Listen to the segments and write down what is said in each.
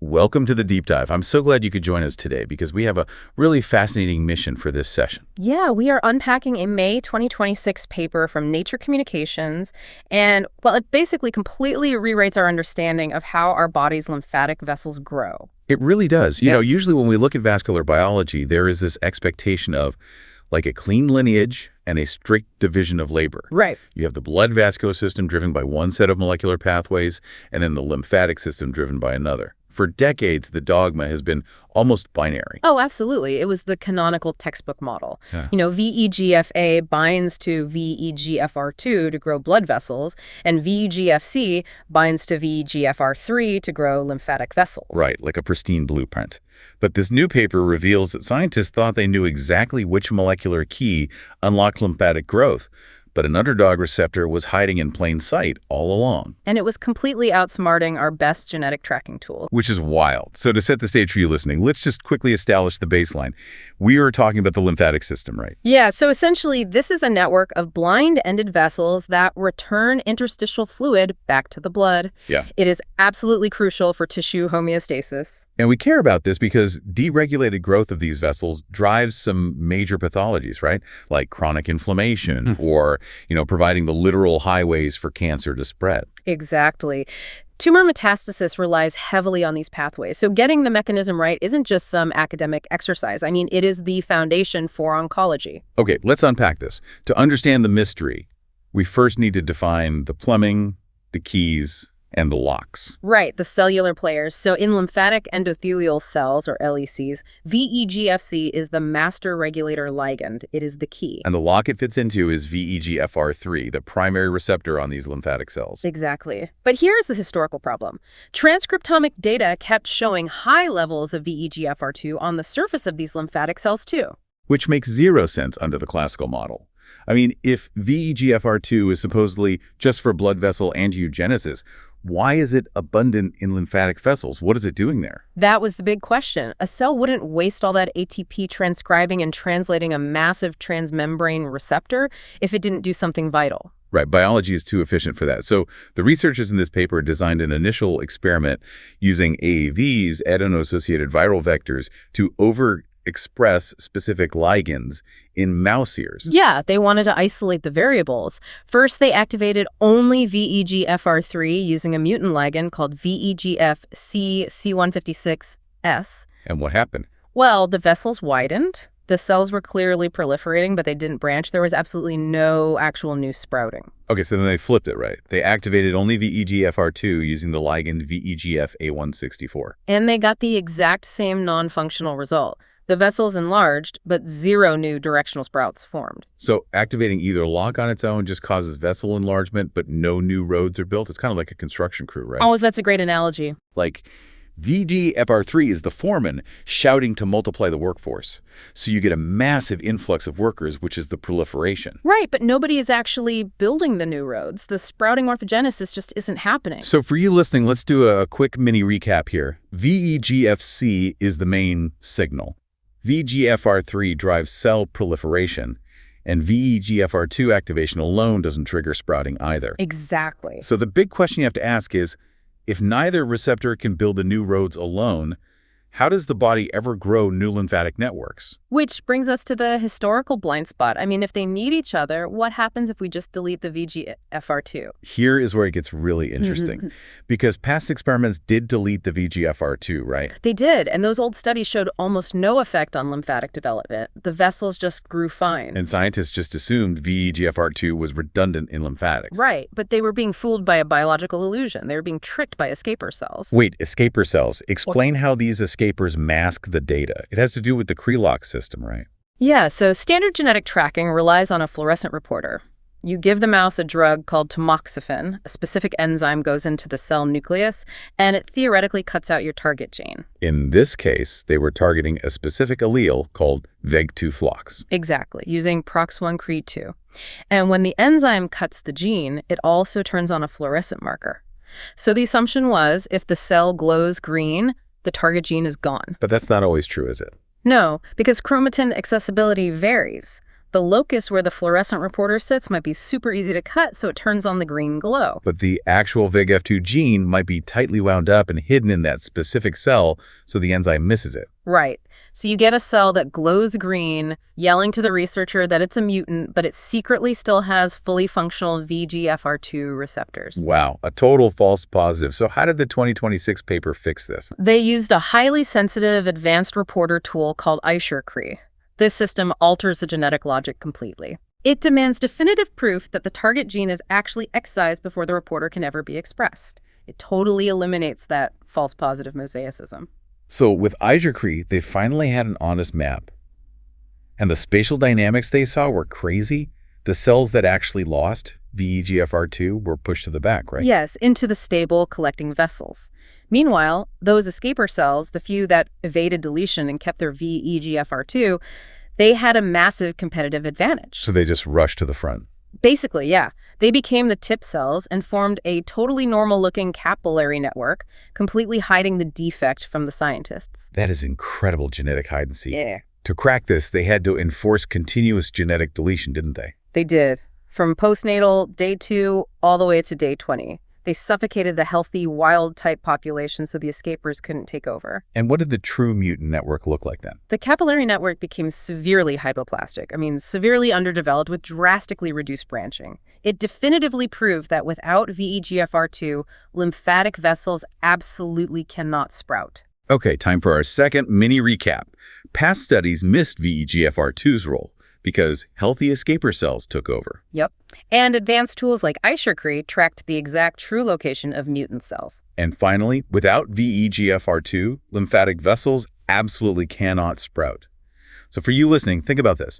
welcome to the deep dive. I'm so glad you could join us today because we have a really fascinating mission for this session. Yeah, we are unpacking a May 2026 paper from Nature Communications, and, well, it basically completely rewrites our understanding of how our body's lymphatic vessels grow. It really does. You know, usually when we look at vascular biology, there is this expectation of like a clean lineage and a strict division of labor. Right. You have the blood vascular system driven by one set of molecular pathways, and then the lymphatic system driven by another. For decades, the dogma has been almost binary. Oh, absolutely. It was the canonical textbook model. Yeah. You know, VEGF-A binds to VEGFR2 to grow blood vessels, and VEGF-C binds to VEGFR3 to grow lymphatic vessels. Right, like a pristine blueprint. But this new paper reveals that scientists thought they knew exactly which molecular key unlocked lymphatic growth, but an underdog receptor was hiding in plain sight all along. And it was completely outsmarting our best genetic tracking tool. Which is wild. So to set the stage for you listening, let's just quickly establish the baseline. We are talking about the lymphatic system, right? Yeah, so essentially this is a network of blind-ended vessels that return interstitial fluid back to the blood. Yeah. It is absolutely crucial for tissue homeostasis. And we care about this because deregulated growth of these vessels drives some major pathologies, right? Like chronic inflammation or, providing the literal highways for cancer to spread. Exactly. Tumor metastasis relies heavily on these pathways. So getting the mechanism right isn't just some academic exercise. I mean, it is the foundation for oncology. Okay, let's unpack this. To understand the mystery, we first need to define the plumbing, the keys, and the locks. Right, the cellular players. So in lymphatic endothelial cells, or LECs, VEGF-C is the master regulator ligand. It is the key. And the lock it fits into is VEGFR3, the primary receptor on these lymphatic cells. Exactly. But here's the historical problem. Transcriptomic data kept showing high levels of VEGFR2 on the surface of these lymphatic cells too. Which makes zero sense under the classical model. I mean, if VEGFR2 is supposedly just for blood vessel angiogenesis, why is it abundant in lymphatic vessels? What is it doing there? That was the big question. A cell wouldn't waste all that ATP transcribing and translating a massive transmembrane receptor if it didn't do something vital. Right, biology is too efficient for that. So the researchers in this paper designed an initial experiment using AAVs, adeno-associated viral vectors, to overexpress specific ligands in mouse ears. Yeah, they wanted to isolate the variables. First, they activated only VEGFR3 using a mutant ligand called VEGF-C C156S. And what happened? Well, the vessels widened. The cells were clearly proliferating, but they didn't branch. There was absolutely no actual new sprouting. Okay, so then they flipped it, right? They activated only VEGFR2 using the ligand VEGF-A164. And they got the exact same non-functional result. The vessels enlarged, but zero new directional sprouts formed. So activating either lock on its own just causes vessel enlargement, but no new roads are built? It's kind of like a construction crew, right? Oh, that's a great analogy. Like VEGFR3 is the foreman shouting to multiply the workforce. So you get a massive influx of workers, which is the proliferation. Right, but nobody is actually building the new roads. The sprouting orthogenesis just isn't happening. So for you listening, let's do a quick mini recap here. VEGF-C is the main signal. VEGFR3 drives cell proliferation, and VEGFR2 activation alone doesn't trigger sprouting either. Exactly. So the big question you have to ask is, if neither receptor can build the new roads alone, how does the body ever grow new lymphatic networks? Which brings us to the historical blind spot. I mean, if they need each other, what happens if we just delete the VEGFR2? Here is where it gets really interesting, because past experiments did delete the VEGFR2, right? They did, and those old studies showed almost no effect on lymphatic development. The vessels just grew fine. And scientists just assumed VEGFR2 was redundant in lymphatics. Right, but they were being fooled by a biological illusion. They were being tricked by escaper cells. Wait, escaper cells. Explain how these escapers mask the data. It has to do with the Krelok system, right? Yeah, so standard genetic tracking relies on a fluorescent reporter. You give the mouse a drug called tamoxifen. A specific enzyme goes into the cell nucleus, and it theoretically cuts out your target gene. In this case, they were targeting a specific allele called VEG2 flox. Exactly, using PROX1-CRE2. And when the enzyme cuts the gene, it also turns on a fluorescent marker. So the assumption was, if the cell glows green, the target gene is gone. But that's not always true, is it? No, because chromatin accessibility varies. The locus where the fluorescent reporter sits might be super easy to cut, so it turns on the green glow. But the actual VEGF2 gene might be tightly wound up and hidden in that specific cell, so the enzyme misses it. Right. So you get a cell that glows green, yelling to the researcher that it's a mutant, but it secretly still has fully functional VEGFR2 receptors. Wow, a total false positive. So how did the 2026 paper fix this? They used a highly sensitive advanced reporter tool called VEGFR3. This system alters the genetic logic completely. It demands definitive proof that the target gene is actually excised before the reporter can ever be expressed. It totally eliminates that false positive mosaicism. So with VEGFR3, they finally had an honest map. And the spatial dynamics they saw were crazy. The cells that actually lost VEGFR2 were pushed to the back, right? Yes, into the stable collecting vessels. Meanwhile, those escaper cells, the few that evaded deletion and kept their VEGFR2, they had a massive competitive advantage. So they just rushed to the front. Basically, yeah. They became the tip cells and formed a totally normal-looking capillary network, completely hiding the defect from the scientists. That is incredible genetic hide and seek. Yeah. To crack this, they had to enforce continuous genetic deletion, didn't they? They did. From postnatal, day 2, all the way to day 20. They suffocated the healthy, wild-type population so the escapers couldn't take over. And what did the true mutant network look like then? The capillary network became severely hypoplastic, severely underdeveloped with drastically reduced branching. It definitively proved that without VEGFR2, lymphatic vessels absolutely cannot sprout. Okay, time for our second mini recap. Past studies missed VEGFR2's role because healthy escaper cells took over. Yep. And advanced tools like VEGFR3 tracked the exact true location of mutant cells. And finally, without VEGFR2, lymphatic vessels absolutely cannot sprout. So for you listening, think about this.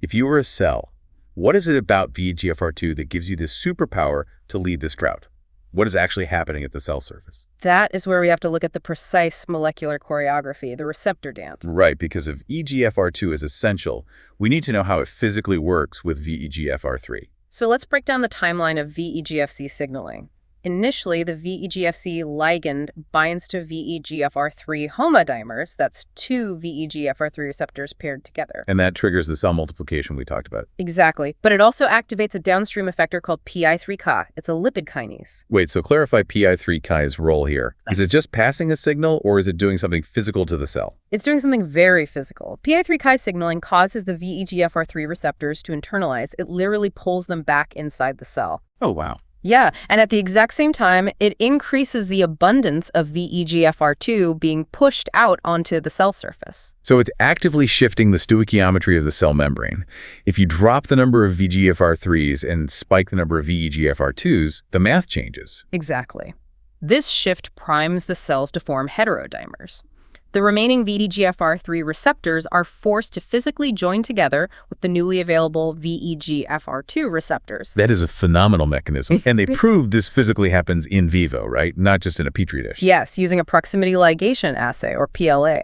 If you were a cell, what is it about VEGFR2 that gives you this superpower to lead this drought? What is actually happening at the cell surface? That is where we have to look at the precise molecular choreography, the receptor dance. Right, because if EGFR2 is essential, we need to know how it physically works with VEGFR3. So let's break down the timeline of VEGF-C signaling. Initially, the VEGF-C ligand binds to VEGFR3 homodimers, that's 2 VEGFR3 receptors paired together. And that triggers the cell multiplication we talked about. Exactly. But it also activates a downstream effector called PI3K. It's a lipid kinase. Wait, so clarify PI3K's role here. Is it just passing a signal, or is it doing something physical to the cell? It's doing something very physical. PI3K signaling causes the VEGFR3 receptors to internalize. It literally pulls them back inside the cell. Oh, wow. Yeah, and at the exact same time, it increases the abundance of VEGFR2 being pushed out onto the cell surface. So it's actively shifting the stoichiometry of the cell membrane. If you drop the number of VEGFR3s and spike the number of VEGFR2s, the math changes. Exactly. This shift primes the cells to form heterodimers. The remaining VEGFR3 receptors are forced to physically join together with the newly available VEGFR2 receptors. That is a phenomenal mechanism. And they proved this physically happens in vivo, right? Not just in a petri dish. Yes, using a proximity ligation assay, or PLA.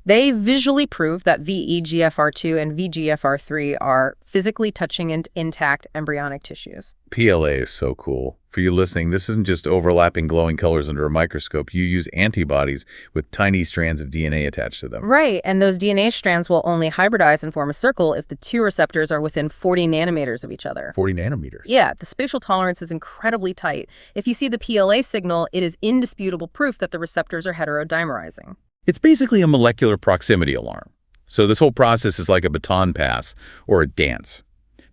They visually proved that VEGFR2 and VEGFR3 are physically touching intact embryonic tissues. PLA is so cool. For you listening, this isn't just overlapping glowing colors under a microscope. You use antibodies with tiny strands of DNA attached to them. Right, and those DNA strands will only hybridize and form a circle if the two receptors are within 40 nanometers of each other. 40 nanometers? Yeah, the spatial tolerance is incredibly tight. If you see the PLA signal, it is indisputable proof that the receptors are heterodimerizing. It's basically a molecular proximity alarm. So this whole process is like a baton pass or a dance.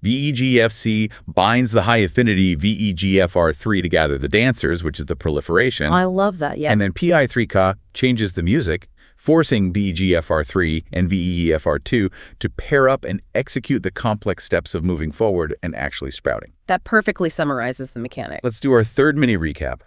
VEGF-C binds the high-affinity VEGFR3 to gather the dancers, which is the proliferation. I love that, yeah. And then PI3K changes the music, forcing VEGFR3 and VEGFR2 to pair up and execute the complex steps of moving forward and actually sprouting. That perfectly summarizes the mechanic. Let's do our third mini recap.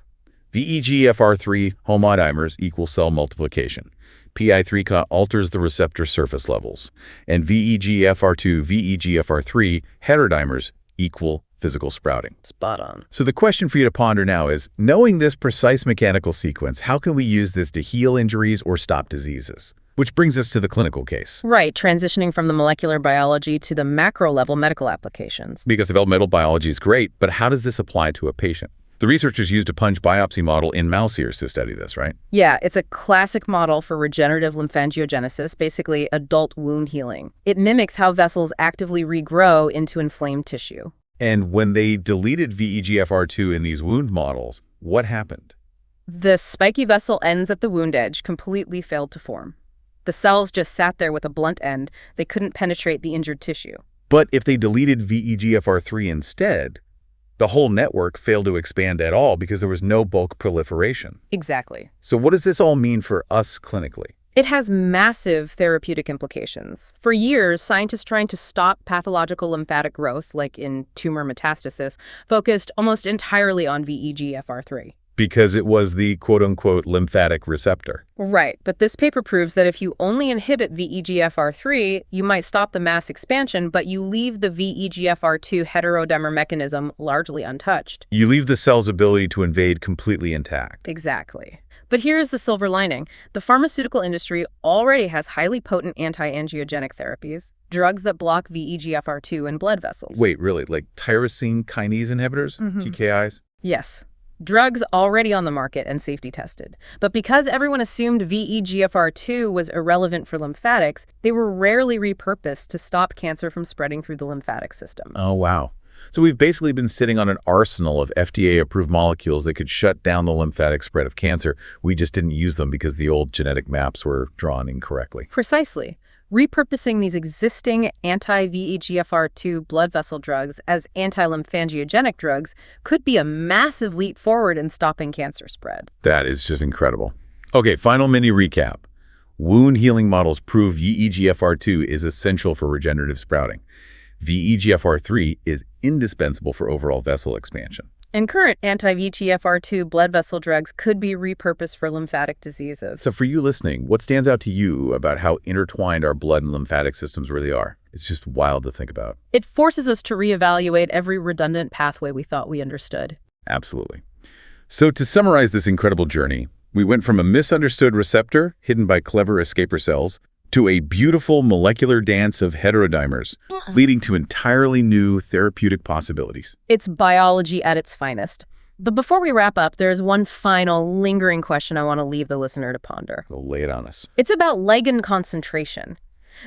VEGFR3 homodimers equal cell multiplication. PI3K alters the receptor surface levels, and VEGFR2, VEGFR3 heterodimers equal physical sprouting. Spot on. So the question for you to ponder now is, knowing this precise mechanical sequence, how can we use this to heal injuries or stop diseases? Which brings us to the clinical case. Right, transitioning from the molecular biology to the macro-level medical applications. Because developmental biology is great, but how does this apply to a patient? The researchers used a punch biopsy model in mouse ears to study this, right? Yeah, it's a classic model for regenerative lymphangiogenesis, basically adult wound healing. It mimics how vessels actively regrow into inflamed tissue. And when they deleted VEGFR2 in these wound models, what happened? The spiky vessel ends at the wound edge completely failed to form. The cells just sat there with a blunt end. They couldn't penetrate the injured tissue. But if they deleted VEGFR3 instead, the whole network failed to expand at all because there was no bulk proliferation. Exactly. So what does this all mean for us clinically? It has massive therapeutic implications. For years, scientists trying to stop pathological lymphatic growth, like in tumor metastasis, focused almost entirely on VEGFR3. Because it was the quote-unquote lymphatic receptor. Right, but this paper proves that if you only inhibit VEGFR3, you might stop the mass expansion, but you leave the VEGFR2 heterodimer mechanism largely untouched. You leave the cell's ability to invade completely intact. Exactly. But here's the silver lining. The pharmaceutical industry already has highly potent anti-angiogenic therapies, drugs that block VEGFR2 in blood vessels. Wait, really? Like tyrosine kinase inhibitors? TKIs? Yes. Drugs already on the market and safety tested. But because everyone assumed VEGFR2 was irrelevant for lymphatics, they were rarely repurposed to stop cancer from spreading through the lymphatic system. Oh, wow. So we've basically been sitting on an arsenal of FDA-approved molecules that could shut down the lymphatic spread of cancer. We just didn't use them because the old genetic maps were drawn incorrectly. Precisely. Repurposing these existing anti-VEGFR2 blood vessel drugs as anti-lymphangiogenic drugs could be a massive leap forward in stopping cancer spread. That is just incredible. Okay, final mini recap. Wound healing models prove VEGFR2 is essential for regenerative sprouting. VEGFR3 is indispensable for overall vessel expansion. And current anti-VEGFR2 blood vessel drugs could be repurposed for lymphatic diseases. So for you listening, what stands out to you about how intertwined our blood and lymphatic systems really are? It's just wild to think about. It forces us to reevaluate every redundant pathway we thought we understood. Absolutely. So to summarize this incredible journey, we went from a misunderstood receptor hidden by clever escaper cells to a beautiful molecular dance of heterodimers, leading to entirely new therapeutic possibilities. It's biology at its finest. But before we wrap up, there's one final lingering question I want to leave the listener to ponder. So lay it on us. It's about ligand concentration.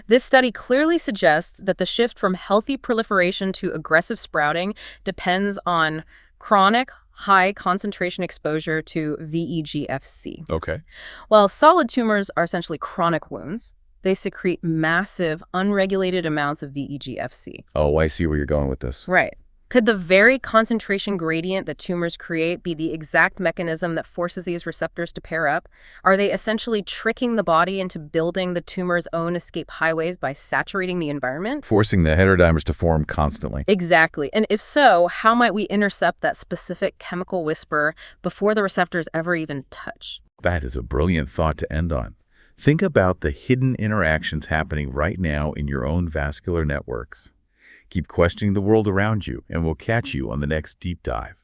This study clearly suggests that the shift from healthy proliferation to aggressive sprouting depends on chronic, high concentration exposure to VEGF-C. Okay. While solid tumors are essentially chronic wounds, they secrete massive, unregulated amounts of VEGF-C. Oh, I see where you're going with this. Right. Could the very concentration gradient that tumors create be the exact mechanism that forces these receptors to pair up? Are they essentially tricking the body into building the tumor's own escape highways by saturating the environment? Forcing the heterodimers to form constantly. Exactly. And if so, how might we intercept that specific chemical whisper before the receptors ever even touch? That is a brilliant thought to end on. Think about the hidden interactions happening right now in your own vascular networks. Keep questioning the world around you, and we'll catch you on the next deep dive.